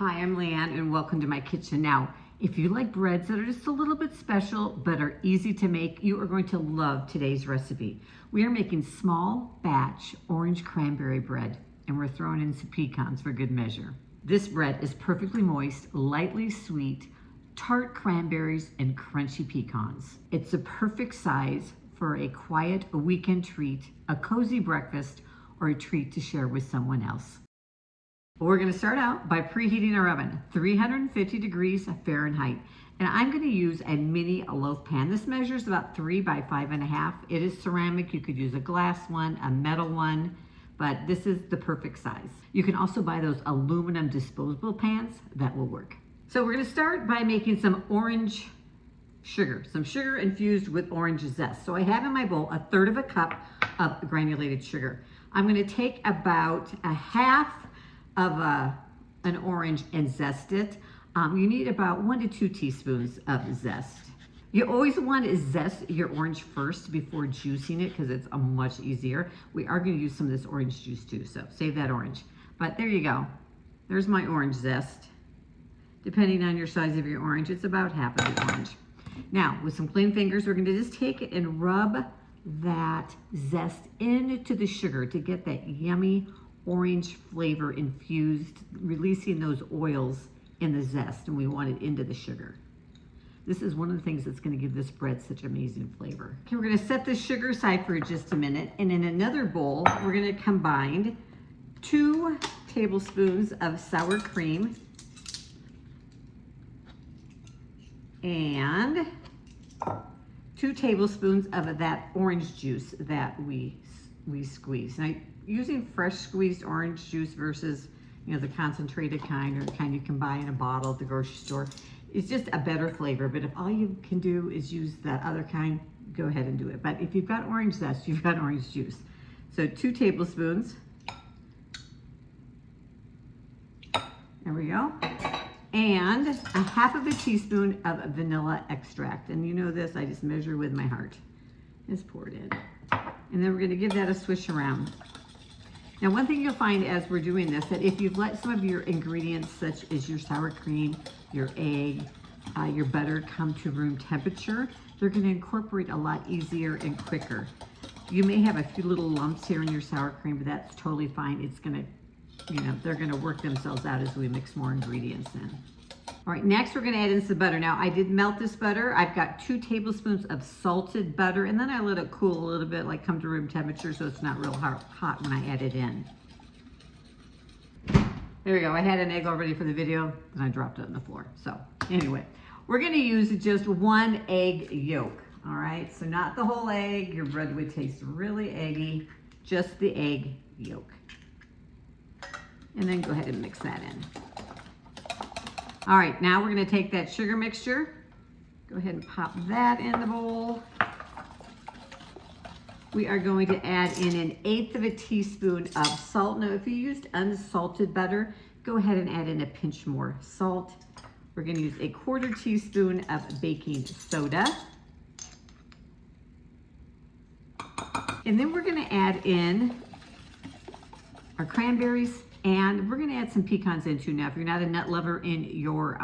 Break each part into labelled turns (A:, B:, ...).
A: Hi, I'm Leanne and welcome to my kitchen. Now, if you like breads that are just a little bit special but are easy to make, you are going to love today's recipe. We are making small batch orange cranberry bread and we're throwing in some pecans for good measure. This bread is perfectly moist, lightly sweet, tart cranberries and crunchy pecans. It's the perfect size for a quiet weekend treat, a cozy breakfast, or a treat to share with someone else. We're going to start out by preheating our oven, 350 degrees Fahrenheit. And I'm going to use a mini loaf pan. This measures about 3 by 5.5. It is ceramic. You could use a glass one, a metal one, but this is the perfect size. You can also buy those aluminum disposable pans that will work. So we're going to start by making some orange sugar, some sugar infused with orange zest. So I have in my bowl 1/3 cup of granulated sugar. I'm going to take about a half of an orange and zest it. You need about 1 to 2 teaspoons of zest. You always want to zest your orange first before juicing it because it's much easier. We are going to use some of this orange juice too, so save that orange. But there you go. There's my orange zest. Depending on your size of your orange, it's about half of the orange. Now, with some clean fingers, we're going to just take it and rub that zest into the sugar to get that yummy orange flavor infused, releasing those oils in the zest, and we want it into the sugar. This is one of the things that's going to give this bread such amazing flavor. Okay, we're going to set the sugar aside for just a minute, and in another bowl, we're going to combine 2 tablespoons of sour cream and 2 tablespoons of that orange juice that we squeeze. Now, using fresh squeezed orange juice versus, the concentrated kind or the kind you can buy in a bottle at the grocery store, it's just a better flavor. But if all you can do is use that other kind, go ahead and do it. But if you've got orange zest, you've got orange juice. So 2 tablespoons. There we go. And a 1/2 teaspoon of vanilla extract. And you know this, I just measure with my heart. Just pour it in. And then we're going to give that a swish around. Now, one thing you'll find as we're doing this, that if you've let some of your ingredients, such as your sour cream, your egg, your butter, come to room temperature, they're going to incorporate a lot easier and quicker. You may have a few little lumps here in your sour cream, but that's totally fine. It's going to, they're going to work themselves out as we mix more ingredients in. All right, next we're going to add in some butter. Now, I did melt this butter. I've got 2 tablespoons of salted butter, and then I let it cool a little bit, like come to room temperature, so it's not real hot when I add it in. There we go. I had an egg already for the video, and I dropped it on the floor. So anyway, we're going to use just 1 egg yolk. All right, so not the whole egg. Your bread would taste really eggy, just the egg yolk. And then go ahead and mix that in. All right, now we're going to take that sugar mixture. Go ahead and pop that in the bowl. We are going to add in 1/8 teaspoon of salt. Now, if you used unsalted butter, go ahead and add in a pinch more salt. We're going to use 1/4 teaspoon of baking soda. And then we're going to add in our cranberries. And we're going to add some pecans in too. Now, if you're not a nut lover in your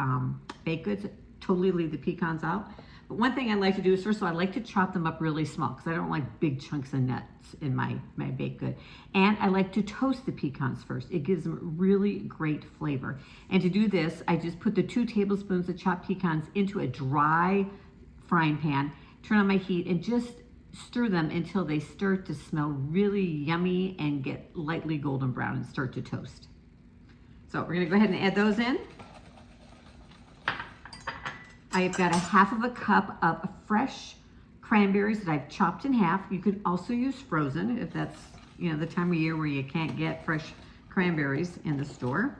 A: baked goods, totally leave the pecans out. But one thing I like to do is, first of all, I like to chop them up really small because I don't like big chunks of nuts in my baked good. And I like to toast the pecans first. It gives them really great flavor. And to do this, I just put the 2 tablespoons of chopped pecans into a dry frying pan, turn on my heat, and just stir them until they start to smell really yummy and get lightly golden brown and start to toast. So we're going to go ahead and add those in. I've got a 1/2 cup of fresh cranberries that I've chopped in half. You could also use frozen if that's, the time of year where you can't get fresh cranberries in the store.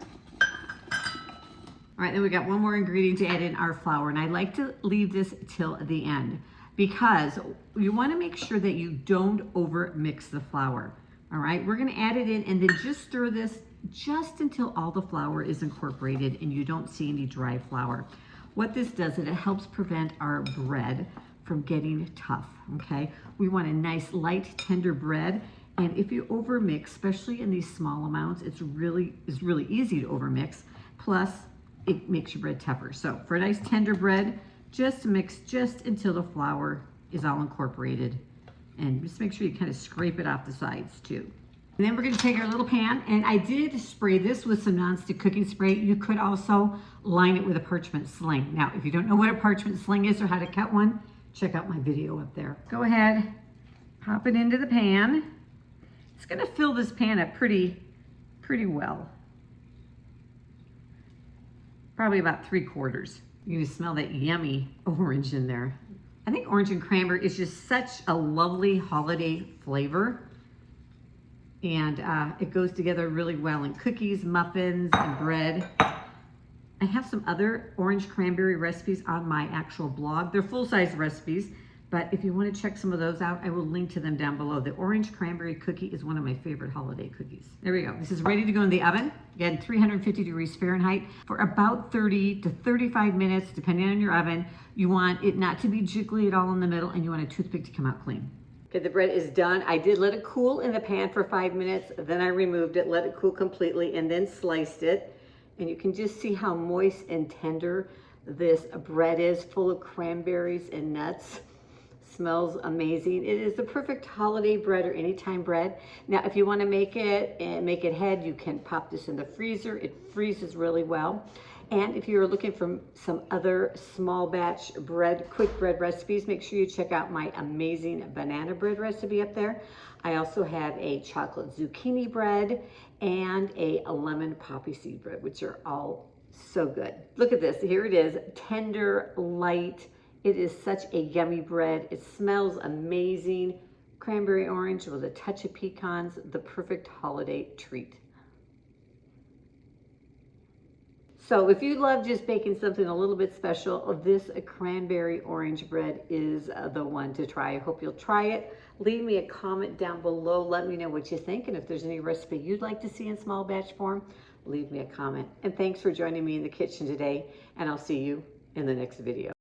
A: All right, then we got one more ingredient to add in, our flour. And I like to leave this till the end, because you want to make sure that you don't over mix the flour. All right, we're going to add it in and then just stir this just until all the flour is incorporated and you don't see any dry flour. What this does is it helps prevent our bread from getting tough, okay? We want a nice, light, tender bread, And if you overmix, especially in these small amounts, it's really easy to overmix. plus it makes your bread tougher. So for a nice tender bread, just mix just until the flour is all incorporated. And just make sure you kind of scrape it off the sides too. And then we're gonna take our little pan, and I did spray this with some nonstick cooking spray. You could also line it with a parchment sling. Now, if you don't know what a parchment sling is or how to cut one, check out my video up there. Go ahead, pop it into the pan. It's gonna fill this pan up pretty well. Probably about 3/4. You can smell that yummy orange in there. I think orange and cranberry is just such a lovely holiday flavor. And it goes together really well in cookies, muffins, and bread. I have some other orange cranberry recipes on my actual blog. They're full-size recipes, but if you want to check some of those out, I will link to them down below. The orange cranberry cookie is one of my favorite holiday cookies. There we go. This is ready to go in the oven. Again, 350 degrees Fahrenheit for about 30 to 35 minutes, depending on your oven. You want it not to be jiggly at all in the middle, and you want a toothpick to come out clean. Okay, the bread is done. I did let it cool in the pan for 5 minutes, then I removed it, let it cool completely, and then sliced it. And you can just see how moist and tender this bread is, full of cranberries and nuts. Smells amazing. It is the perfect holiday bread or anytime bread. Now, if you want to make it head, you can pop this in the freezer. It freezes really well. And if you're looking for some other small batch bread, quick bread recipes, make sure you check out my amazing banana bread recipe up there. I also have a chocolate zucchini bread and a lemon poppy seed bread, which are all so good. Look at this. Here it is, tender, light. It is such a yummy bread. It smells amazing. Cranberry orange with a touch of pecans, the perfect holiday treat. So if you love just baking something a little bit special, this cranberry orange bread is the one to try. I hope you'll try it. Leave me a comment down below. Let me know what you think. And if there's any recipe you'd like to see in small batch form, leave me a comment. And thanks for joining me in the kitchen today. And I'll see you in the next video.